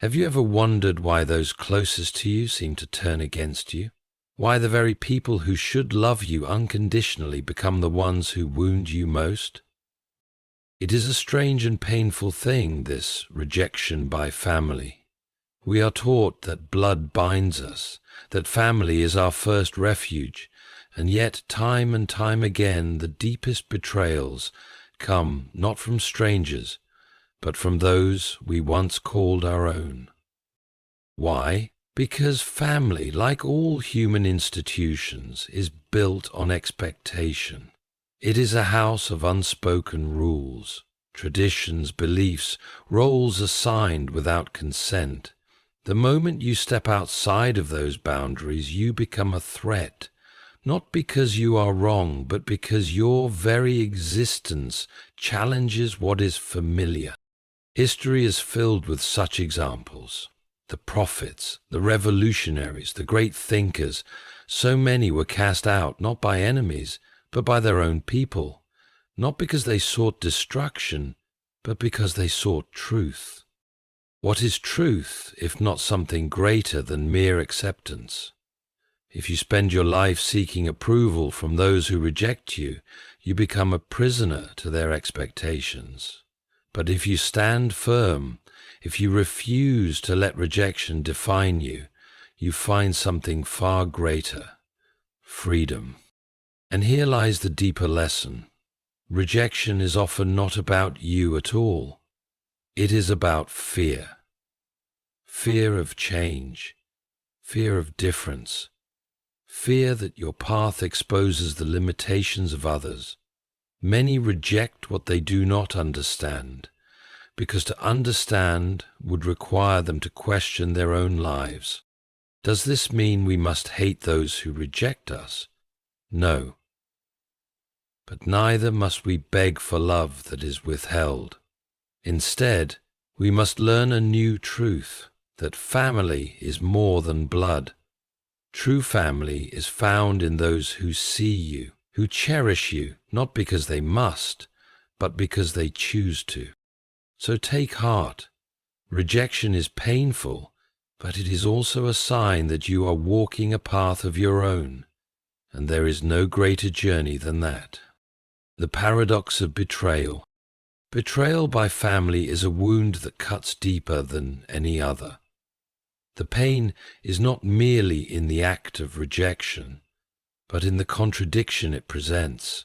Have you ever wondered why those closest to you seem to turn against you? Why the very people who should love you unconditionally become the ones who wound you most? It is a strange and painful thing, this rejection by family. We are taught that blood binds us, that family is our first refuge, and yet time and time again the deepest betrayals come not from strangers, but from those we once called our own. Why? Because family, like all human institutions, is built on expectation. It is a house of unspoken rules, traditions, beliefs, roles assigned without consent. The moment you step outside of those boundaries, you become a threat, not because you are wrong, but because your very existence challenges what is familiar. History is filled with such examples. The prophets, the revolutionaries, the great thinkers, so many were cast out not by enemies, but by their own people, not because they sought destruction, but because they sought truth. What is truth, if not something greater than mere acceptance? If you spend your life seeking approval from those who reject you, you become a prisoner to their expectations. But if you stand firm, if you refuse to let rejection define you, you find something far greater: freedom. And here lies the deeper lesson. Rejection is often not about you at all. It is about fear. Fear of change, fear of difference, fear that your path exposes the limitations of others. Many reject what they do not understand, because to understand would require them to question their own lives. Does this mean we must hate those who reject us? No. But neither must we beg for love that is withheld. Instead, we must learn a new truth, that family is more than blood. True family is found in those who see you, who cherish you, not because they must, but because they choose to. So take heart. Rejection is painful, but it is also a sign that you are walking a path of your own, and there is no greater journey than that. The paradox of betrayal. Betrayal by family is a wound that cuts deeper than any other. The pain is not merely in the act of rejection, but in the contradiction it presents.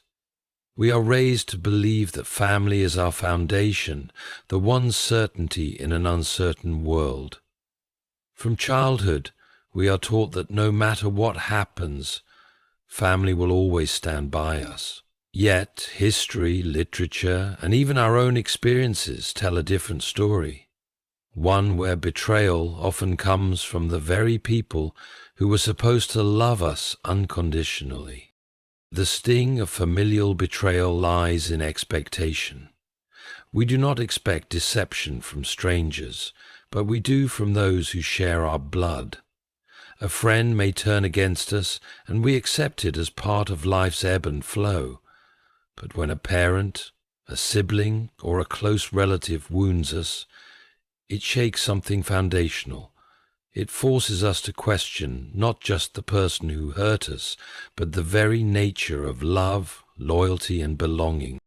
We are raised to believe that family is our foundation, the one certainty in an uncertain world. From childhood, we are taught that no matter what happens, family will always stand by us. Yet, history, literature, and even our own experiences tell a different story. One where betrayal often comes from the very people who were supposed to love us unconditionally. The sting of familial betrayal lies in expectation. We do not expect deception from strangers, but we do from those who share our blood. A friend may turn against us, and we accept it as part of life's ebb and flow. But when a parent, a sibling, or a close relative wounds us, it shakes something foundational. It forces us to question not just the person who hurt us, but the very nature of love, loyalty, and belonging.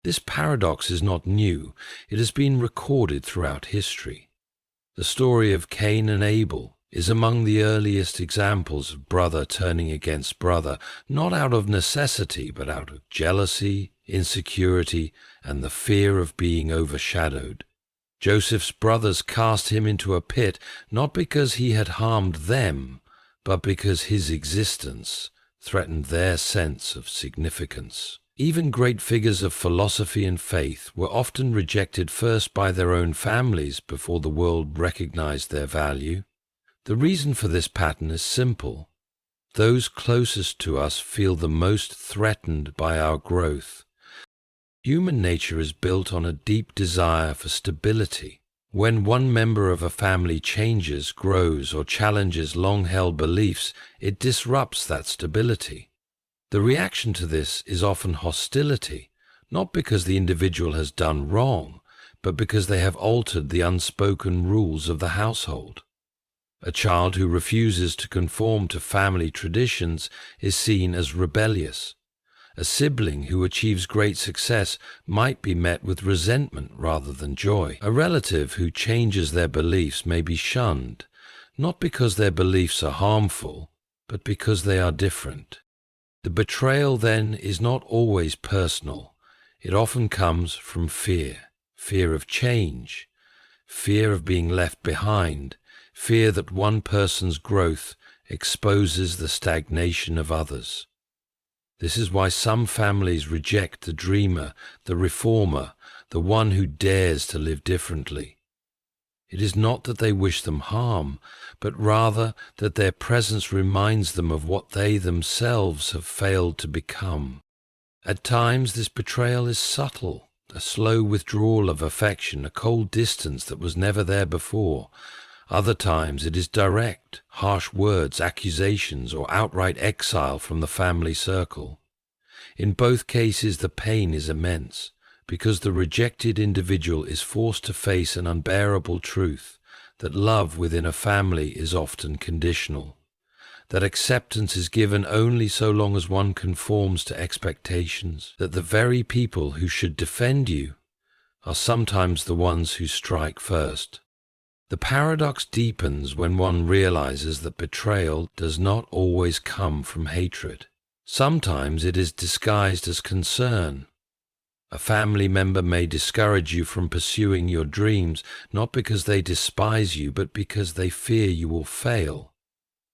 This paradox is not new. It has been recorded throughout history. The story of Cain and Abel is among the earliest examples of brother turning against brother, not out of necessity, but out of jealousy, insecurity, and the fear of being overshadowed. Joseph's brothers cast him into a pit, not because he had harmed them, but because his existence threatened their sense of significance. Even great figures of philosophy and faith were often rejected first by their own families before the world recognized their value. The reason for this pattern is simple. Those closest to us feel the most threatened by our growth. Human nature is built on a deep desire for stability. When one member of a family changes, grows, or challenges long-held beliefs, it disrupts that stability. The reaction to this is often hostility, not because the individual has done wrong, but because they have altered the unspoken rules of the household. A child who refuses to conform to family traditions is seen as rebellious. A sibling who achieves great success might be met with resentment rather than joy. A relative who changes their beliefs may be shunned, not because their beliefs are harmful, but because they are different. The betrayal, then, is not always personal. It often comes from fear of change, fear of being left behind, fear that one person's growth exposes the stagnation of others. This is why some families reject the dreamer, the reformer, the one who dares to live differently. It is not that they wish them harm, but rather that their presence reminds them of what they themselves have failed to become. At times this betrayal is subtle, a slow withdrawal of affection, a cold distance that was never there before. Other times it is direct, harsh words, accusations, or outright exile from the family circle. In both cases the pain is immense, because the rejected individual is forced to face an unbearable truth, that love within a family is often conditional, that acceptance is given only so long as one conforms to expectations, that the very people who should defend you are sometimes the ones who strike first. The paradox deepens when one realizes that betrayal does not always come from hatred. Sometimes it is disguised as concern. A family member may discourage you from pursuing your dreams, not because they despise you, but because they fear you will fail.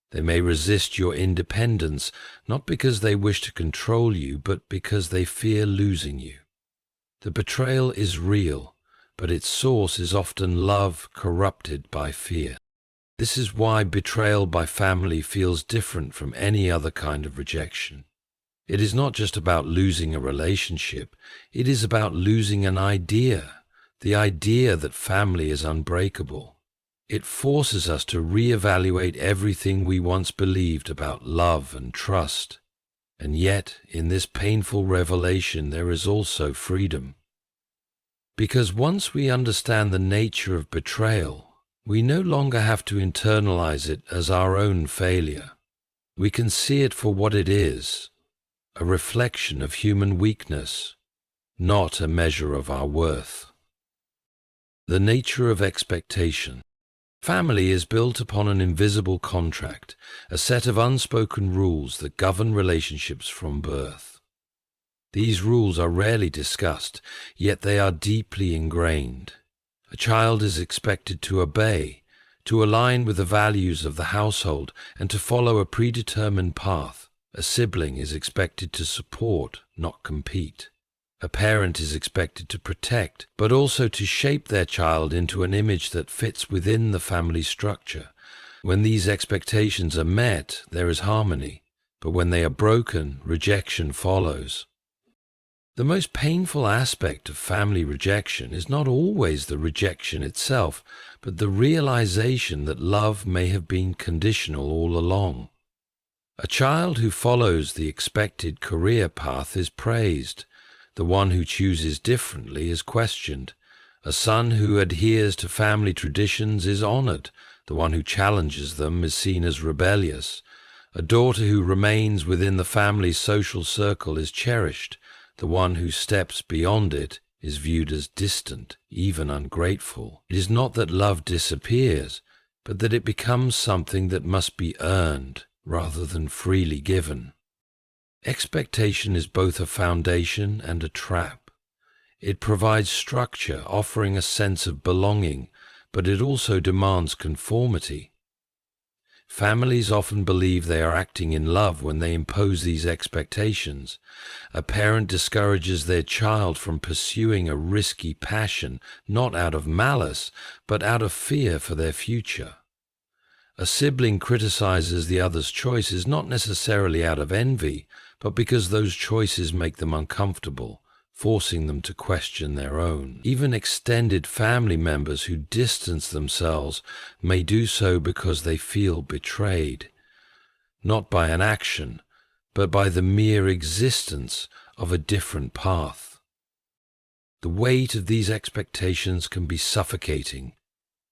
They may resist your independence, not because they wish to control you, but because they fear losing you. The betrayal is real, but its source is often love corrupted by fear. This is why betrayal by family feels different from any other kind of rejection. It is not just about losing a relationship, it is about losing an idea, the idea that family is unbreakable. It forces us to reevaluate everything we once believed about love and trust. And yet, in this painful revelation, there is also freedom. Because once we understand the nature of betrayal, we no longer have to internalize it as our own failure. We can see it for what it is, a reflection of human weakness, not a measure of our worth. The nature of expectation. Family is built upon an invisible contract, a set of unspoken rules that govern relationships from birth. These rules are rarely discussed, yet they are deeply ingrained. A child is expected to obey, to align with the values of the household, and to follow a predetermined path. A sibling is expected to support, not compete. A parent is expected to protect, but also to shape their child into an image that fits within the family structure. When these expectations are met, there is harmony, but when they are broken, rejection follows. The most painful aspect of family rejection is not always the rejection itself, but the realization that love may have been conditional all along. A child who follows the expected career path is praised. The one who chooses differently is questioned. A son who adheres to family traditions is honored. The one who challenges them is seen as rebellious. A daughter who remains within the family's social circle is cherished. The one who steps beyond it is viewed as distant, even ungrateful. It is not that love disappears, but that it becomes something that must be earned rather than freely given. Expectation is both a foundation and a trap. It provides structure, offering a sense of belonging, but it also demands conformity. Families often believe they are acting in love when they impose these expectations. A parent discourages their child from pursuing a risky passion, not out of malice, but out of fear for their future. A sibling criticizes the other's choices not necessarily out of envy, but because those choices make them uncomfortable, forcing them to question their own. Even extended family members who distance themselves may do so because they feel betrayed, not by an action, but by the mere existence of a different path. The weight of these expectations can be suffocating.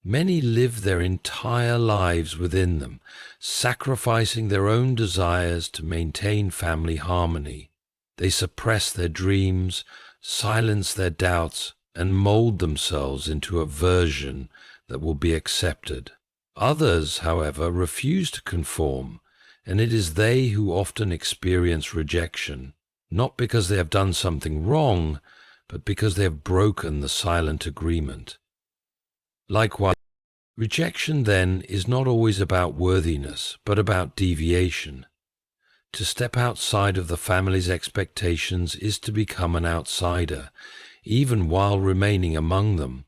Many live their entire lives within them, sacrificing their own desires to maintain family harmony. They suppress their dreams, silence their doubts, and mold themselves into a version that will be accepted. Others, however, refuse to conform, and it is they who often experience rejection, not because they have done something wrong, but because they have broken the silent agreement. Likewise, rejection then is not always about worthiness, but about deviation. To step outside of the family's expectations is to become an outsider, even while remaining among them.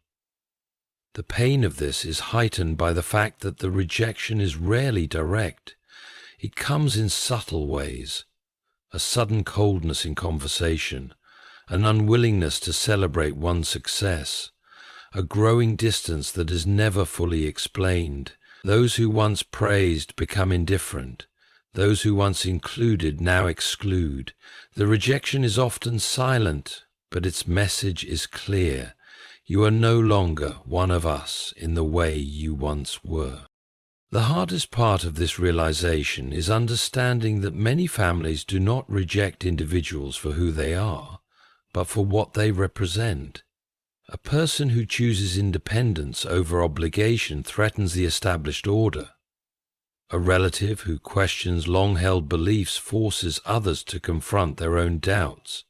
The pain of this is heightened by the fact that the rejection is rarely direct. It comes in subtle ways: a sudden coldness in conversation, an unwillingness to celebrate one's success, a growing distance that is never fully explained. Those who once praised become indifferent. Those who once included now exclude. The rejection is often silent, but its message is clear. You are no longer one of us in the way you once were. The hardest part of this realization is understanding that many families do not reject individuals for who they are, but for what they represent. A person who chooses independence over obligation threatens the established order. A relative who questions long-held beliefs forces others to confront their own doubts.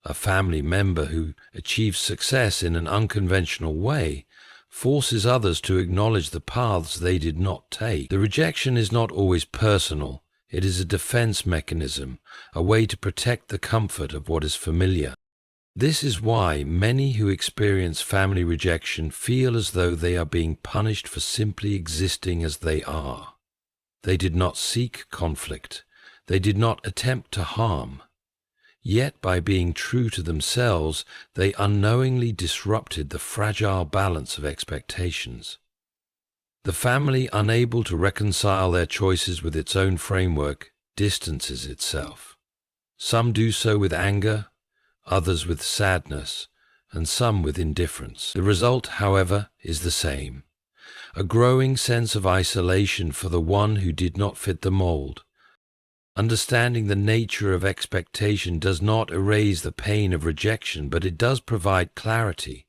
A family member who achieves success in an unconventional way forces others to acknowledge the paths they did not take. The rejection is not always personal. It is a defense mechanism, a way to protect the comfort of what is familiar. This is why many who experience family rejection feel as though they are being punished for simply existing as they are. They did not seek conflict. They did not attempt to harm. Yet by being true to themselves, they unknowingly disrupted the fragile balance of expectations. The family, unable to reconcile their choices with its own framework, distances itself. Some do so with anger, others with sadness, and some with indifference. The result, however, is the same: a growing sense of isolation for the one who did not fit the mold. Understanding the nature of expectation does not erase the pain of rejection, but it does provide clarity.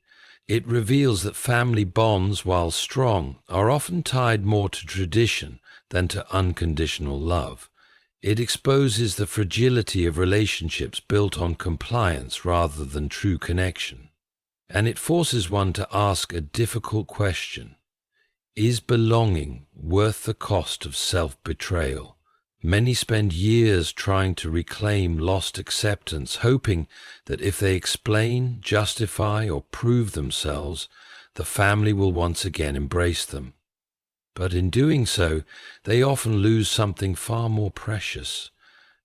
It reveals that family bonds, while strong, are often tied more to tradition than to unconditional love. It exposes the fragility of relationships built on compliance rather than true connection. And it forces one to ask a difficult question: is belonging worth the cost of self-betrayal? Many spend years trying to reclaim lost acceptance, hoping that if they explain, justify, or prove themselves, the family will once again embrace them. But in doing so, they often lose something far more precious: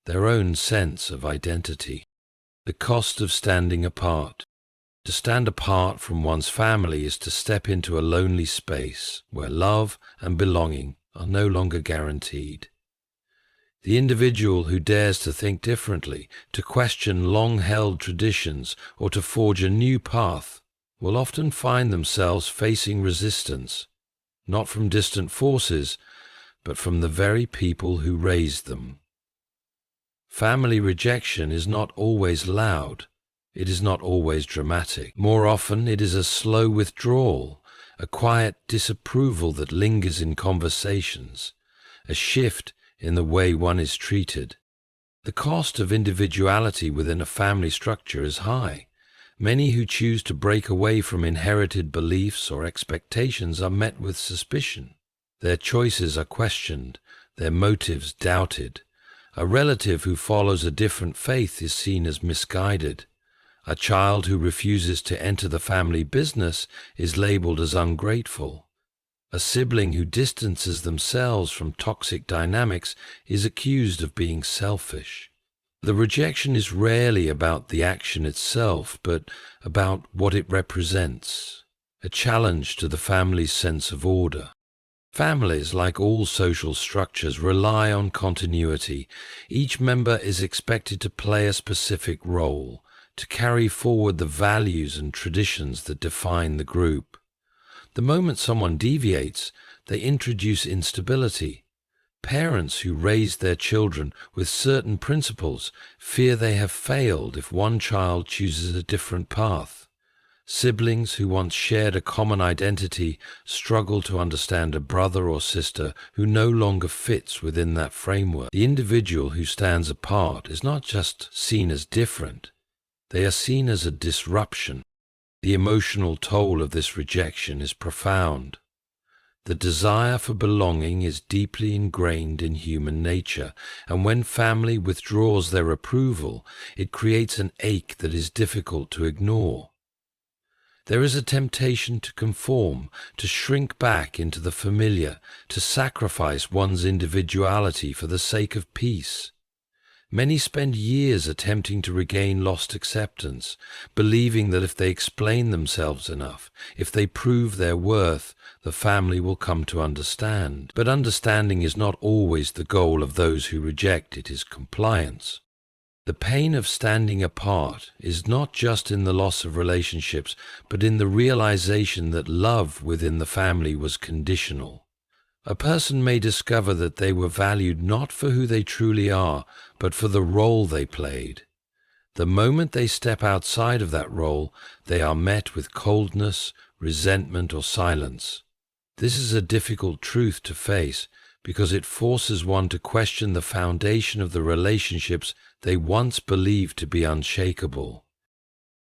their own sense of identity. The cost of standing apart. To stand apart from one's family is to step into a lonely space where love and belonging are no longer guaranteed. The individual who dares to think differently, to question long-held traditions, or to forge a new path will often find themselves facing resistance, not from distant forces, but from the very people who raised them. Family rejection is not always loud. It is not always dramatic. More often, it is a slow withdrawal, a quiet disapproval that lingers in conversations, a shift in the way one is treated. The cost of individuality within a family structure is high. Many who choose to break away from inherited beliefs or expectations are met with suspicion. Their choices are questioned, their motives doubted. A relative who follows a different faith is seen as misguided. A child who refuses to enter the family business is labeled as ungrateful. A sibling who distances themselves from toxic dynamics is accused of being selfish. The rejection is rarely about the action itself, but about what it represents, a challenge to the family's sense of order. Families, like all social structures, rely on continuity. Each member is expected to play a specific role, to carry forward the values and traditions that define the group. The moment someone deviates, they introduce instability. Parents who raise their children with certain principles fear they have failed if one child chooses a different path. Siblings who once shared a common identity struggle to understand a brother or sister who no longer fits within that framework. The individual who stands apart is not just seen as different, they are seen as a disruption. The emotional toll of this rejection is profound. The desire for belonging is deeply ingrained in human nature, and when family withdraws their approval, it creates an ache that is difficult to ignore. There is a temptation to conform, to shrink back into the familiar, to sacrifice one's individuality for the sake of peace. Many spend years attempting to regain lost acceptance, believing that if they explain themselves enough, if they prove their worth, the family will come to understand. But understanding is not always the goal of those who reject, it is compliance. The pain of standing apart is not just in the loss of relationships, but in the realization that love within the family was conditional. A person may discover that they were valued not for who they truly are, but for the role they played. The moment they step outside of that role, they are met with coldness, resentment, or silence. This is a difficult truth to face because it forces one to question the foundation of the relationships they once believed to be unshakable.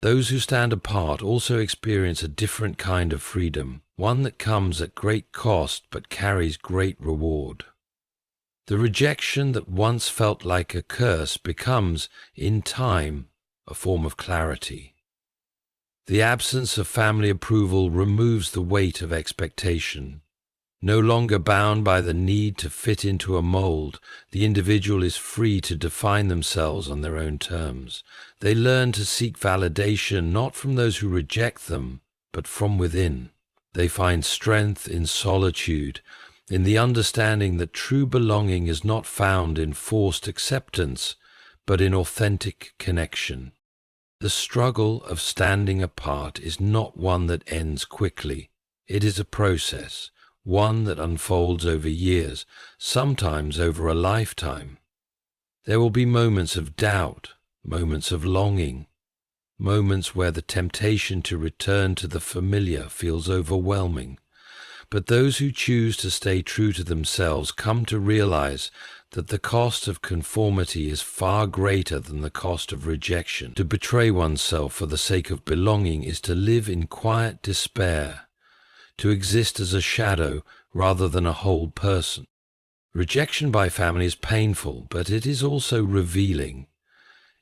Those who stand apart also experience a different kind of freedom, one that comes at great cost but carries great reward. The rejection that once felt like a curse becomes, in time, a form of clarity. The absence of family approval removes the weight of expectation. No longer bound by the need to fit into a mold, the individual is free to define themselves on their own terms. They learn to seek validation not from those who reject them, but from within. They find strength in solitude, in the understanding that true belonging is not found in forced acceptance, but in authentic connection. The struggle of standing apart is not one that ends quickly. It is a process, one that unfolds over years, sometimes over a lifetime. There will be moments of doubt, moments of longing, moments where the temptation to return to the familiar feels overwhelming. But those who choose to stay true to themselves come to realize that the cost of conformity is far greater than the cost of rejection. To betray oneself for the sake of belonging is to live in quiet despair, to exist as a shadow rather than a whole person. Rejection by family is painful, but it is also revealing.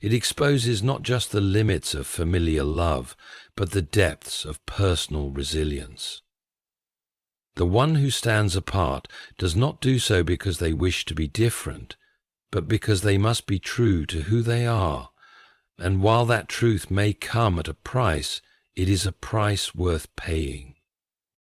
It exposes not just the limits of familial love, but the depths of personal resilience. The one who stands apart does not do so because they wish to be different, but because they must be true to who they are. And while that truth may come at a price, it is a price worth paying.